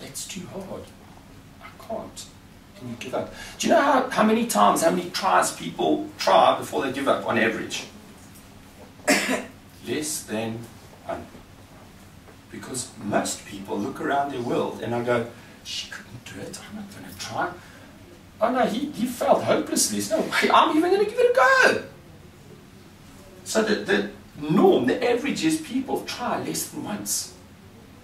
That's too hard. I can't. And you give up. Do you know how many times, how many tries people try before they give up on average? Less than one. Because most people look around their world and I go, she couldn't do it, I'm not going to try. Oh no, he failed hopelessly. There's no way I'm even going to give it a go. So the norm, the average is people try less than once.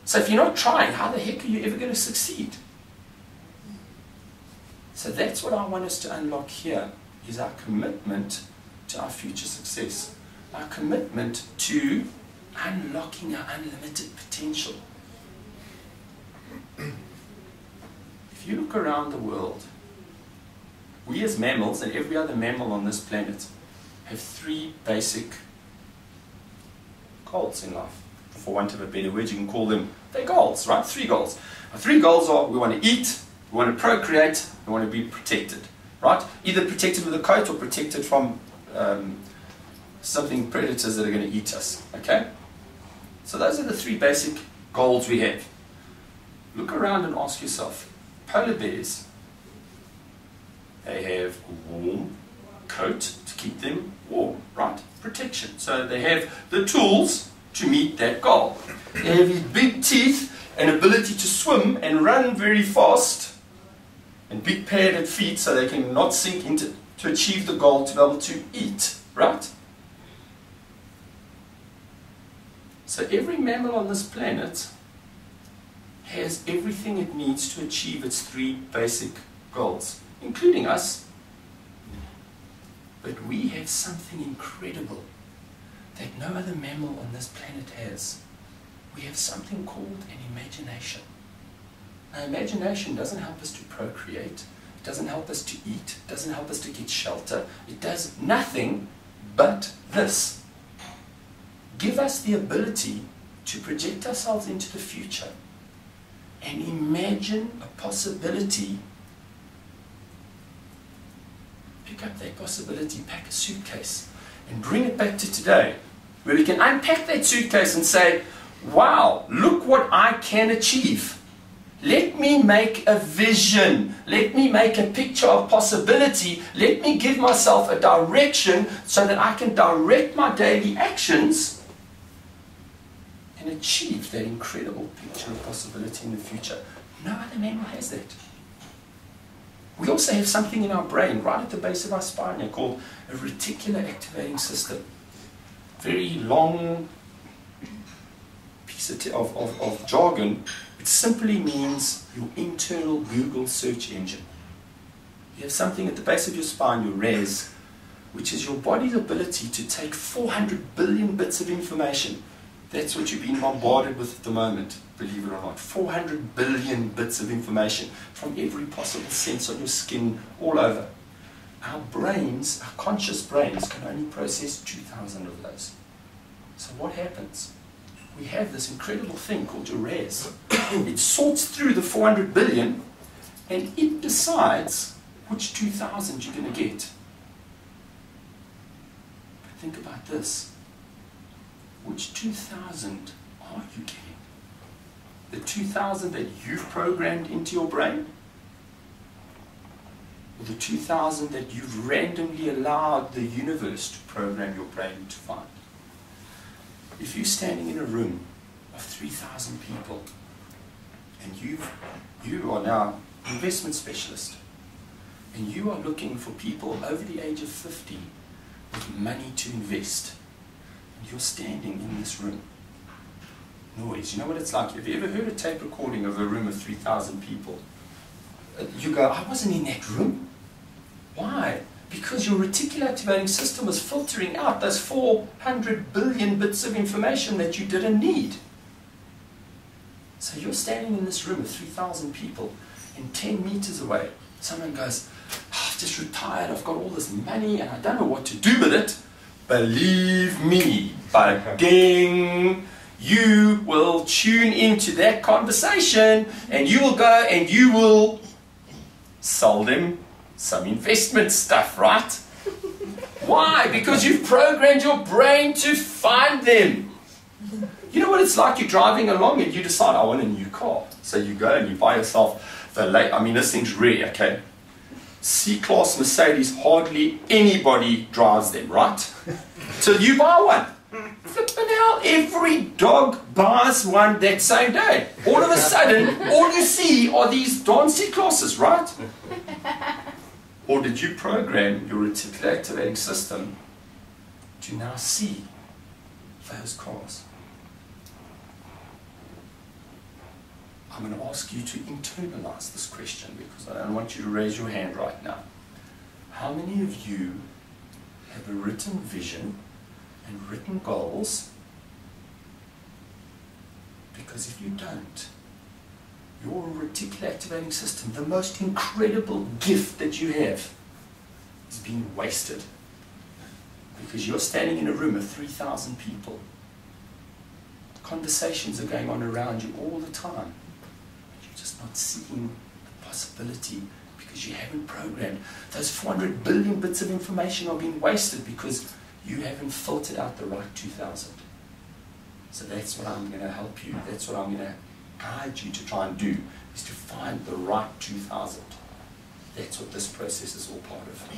So if you're not trying, how the heck are you ever going to succeed? So that's what I want us to unlock here, is our commitment to our future success. Our commitment to unlocking our unlimited potential. If you look around the world, we as mammals and every other mammal on this planet have three basic goals in life. For want of a better word, you can call them, they're goals, right? Three goals. Our three goals are, we want to eat, we want to procreate, we want to be protected, right? Either protected with a coat or protected from something, predators that are going to eat us, okay? So those are the three basic goals we have. Look around and ask yourself, polar bears, they have a warm coat to keep them warm, right? Protection. So they have the tools to meet that goal. They have these big teeth and ability to swim and run very fast and big padded feet so they can not sink into, to achieve the goal to be able to eat, right? So every mammal on this planet has everything it needs to achieve its three basic goals, including us. But we have something incredible that no other mammal on this planet has. We have something called an imagination. Now, imagination doesn't help us to procreate, it doesn't help us to eat, it doesn't help us to get shelter, it does nothing but this. Give us the ability to project ourselves into the future and imagine a possibility. Pick up that possibility, pack a suitcase, and bring it back to today, where we can unpack that suitcase and say, wow, look what I can achieve. Let me make a vision. Let me make a picture of possibility. Let me give myself a direction so that I can direct my daily actions and achieve that incredible picture of possibility in the future. No other mammal has that. We also have something in our brain, right at the base of our spine here, called a reticular activating system. Very long piece of jargon. It simply means your internal Google search engine. You have something at the base of your spine, your RAS, which is your body's ability to take 400 billion bits of information. That's what you're being bombarded with at the moment, believe it or not. 400 billion bits of information from every possible sense on your skin, all over. Our brains, our conscious brains, can only process 2,000 of those. So what happens? We have this incredible thing called your RAS. It sorts through the 400 billion and it decides which 2,000 you're going to get. But think about this. Which 2,000 are you getting? The 2,000 that you've programmed into your brain? Or the 2,000 that you've randomly allowed the universe to program your brain to find? If you're standing in a room of 3,000 people and you are now an investment specialist and you are looking for people over the age of 50 with money to invest, you're standing in this room. Noise. You know what it's like? Have you ever heard a tape recording of a room of 3,000 people? You go, I wasn't in that room. Why? Because your reticular activating system was filtering out those 400 billion bits of information that you didn't need. So you're standing in this room of 3,000 people, and 10 meters away, someone goes, oh, I've just retired, I've got all this money, and I don't know what to do with it. Believe me, ding, you will tune into that conversation and you will go and you will sell them some investment stuff, right? Why? Because you've programmed your brain to find them. You know what it's like? You're driving along and you decide, I want a new car. So you go and you buy yourself the late, I mean, this thing's rare, okay? C-Class Mercedes, hardly anybody drives them, right? Till you buy one. Flipping hell, every dog buys one that same day. All of a sudden, all you see are these darn C-Classes, right? Or did you program your reticular activating system to now see those cars? I'm going to ask you to internalize this question because I don't want you to raise your hand right now. How many of you have a written vision and written goals? Because if you don't, your reticular activating system, the most incredible gift that you have, is being wasted. Because you're standing in a room of 3,000 people. Conversations are going on around you all the time. You're just not seeing the possibility because you haven't programmed. Those 400 billion bits of information are being wasted because you haven't filtered out the right 2,000. So that's what I'm going to help you. That's what I'm going to guide you to try and do, is to find the right 2,000. That's what this process is all part of.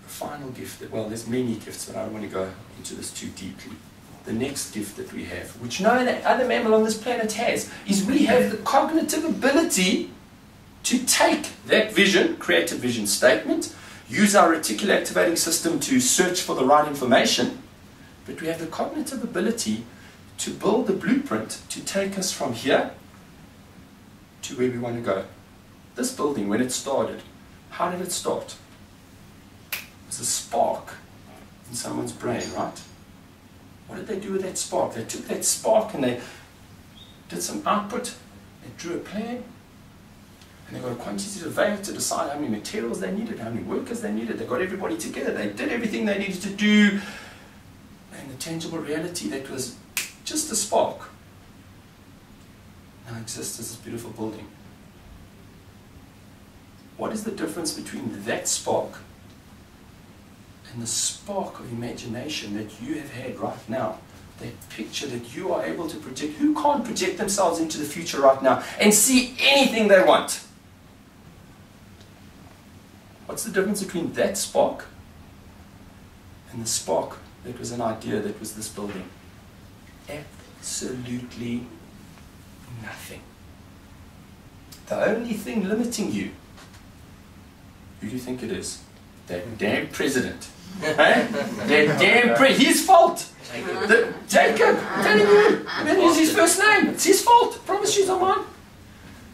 The final gift, well, there's many gifts, but I don't want to go into this too deeply. The next gift that we have, which no other mammal on this planet has, is we have the cognitive ability to take that vision, create a vision statement, use our reticular activating system to search for the right information, but we have the cognitive ability to build the blueprint to take us from here to where we want to go. This building, when it started, how did it start? It was a spark in someone's brain, right? What did they do with that spark? They took that spark and they did some output, they drew a plan, and they got a quantity surveyor to decide how many materials they needed, how many workers they needed. They got everybody together, they did everything they needed to do, and the tangible reality that was just a spark now exists as this beautiful building. What is the difference between that spark and the spark of imagination that you have had right now? That picture that you are able to project. Who can't project themselves into the future right now and see anything they want? What's the difference between that spark and the spark that was an idea that was this building? Absolutely nothing. The only thing limiting you, who do you think it is? That damn president. That damn president. His fault. Jacob, I'm telling you. I'm going to use his first name. It's his fault. Promise you, someone.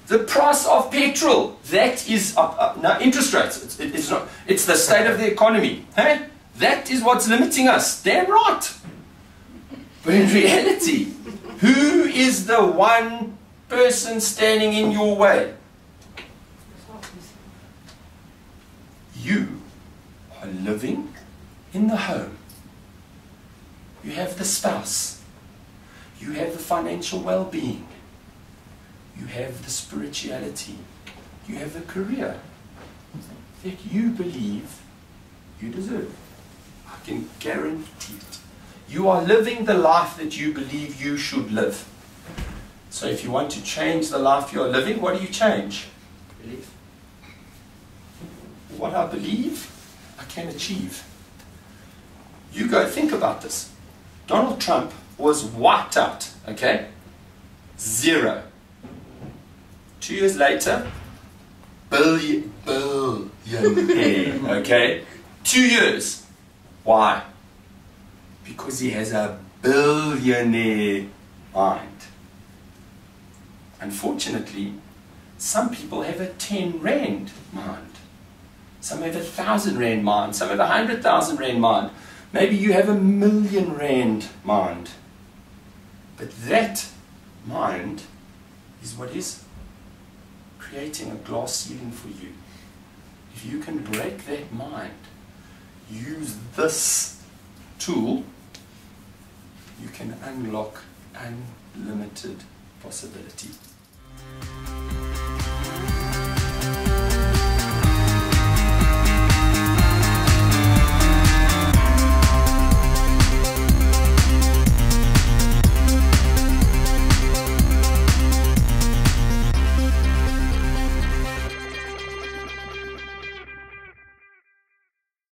The price of petrol. That is no, interest rates. It's not. It's the state of the economy. Hey? That is what's limiting us. Damn right. But in reality, who is the one person standing in your way? You are living in the home. You have the spouse. You have the financial well-being. You have the spirituality. You have the career that you believe you deserve. I can guarantee it. You are living the life that you believe you should live. So if you want to change the life you are living, what do you change? Belief. What I believe, I can achieve. You go think about this. Donald Trump was wiped out, okay? 0. 2 years later, billionaire, okay? 2 years. Why? Because he has a billionaire mind. Unfortunately, some people have a 10 rand mind. Some have a 1,000 rand mind. Some have a 100,000 rand mind. Maybe you have a 1,000,000 rand mind. But that mind is what is creating a glass ceiling for you. If you can break that mind, use this tool, you can unlock unlimited possibility.